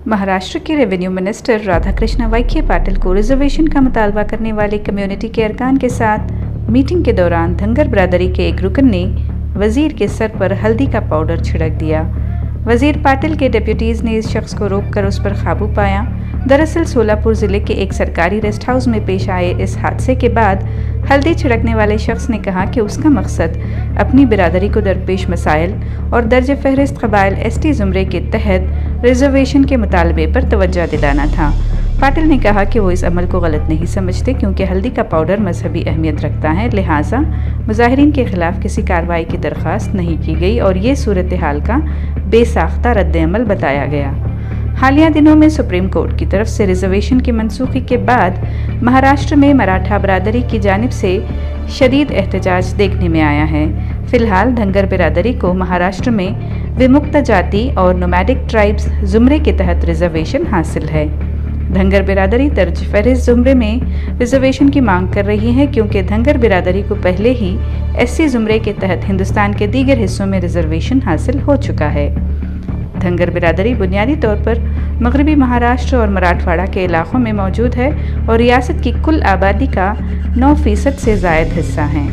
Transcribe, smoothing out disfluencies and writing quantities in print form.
महाराष्ट्र के revenue minister Radhakrishna वाइखे Patil को reservation का मुतालबा करने वाले कम्युनिटी के अरकान के साथ मीटिंग के दौरान धंगर बिरादरी के एक रुकन ने वजीर के सर पर हल्दी का पाउडर छिड़क दिया। वजीर पाटिल के डेप्यूटीज ने इस शख्स को रोककर उस पर काबू पाया। दरअसल सोलापुर जिले के एक सरकारी रेस्ट हाउस में पेश आए इस हादसे के बाद हल्दी छिड़कने वाले शख्स ने कहा कि उसका मकसद अपनी बिरादरी को दरपेश मसाइल और दर्ज फहरिस्त कबाइल एसटी ज़ुमरे के तहत रिजर्वेशन के मुतालबे पर तवज्जो दिलाना था। पाटिल ने कहा कि वो इस अमल को गलत नहीं समझते क्योंकि हल्दी का पाउडर मजहबी अहमियत रखता है, लिहाजा मुजाहिरीन के खिलाफ किसी कार्रवाई की दरख्वास्त नहीं की गई और ये सूरत हाल का बेसाख्ता रद्द-ए-अमल बताया गया। हालिया दिनों में सुप्रीम कोर्ट की तरफ से रिजर्वेशन की मनसूखी के बाद महाराष्ट्र में मराठा बिरादरी की जानिब से शदीद एहतजाज देखने में आया है। फिलहाल धंगर बिरादरी को महाराष्ट्र में विमुक्त जाति और नोमैडिक ट्राइब्स ज़ुमरे के तहत रिजर्वेशन हासिल है। धंगर बिरादरी दर्ज फहरिस्त ज़ुमरे में रिजर्वेशन की मांग कर रही है क्योंकि धंगर बिरादरी को पहले ही एससी ज़ुमरे के तहत हिंदुस्तान के दीगर हिस्सों में रिजर्वेशन हासिल हो चुका है। धंगर बिरादरी बुनियादी तौर पर मगरबी महाराष्ट्र और मराठवाड़ा के इलाकों में मौजूद है और रियासत की कुल आबादी का 9% से ज़ायद हिस्सा है।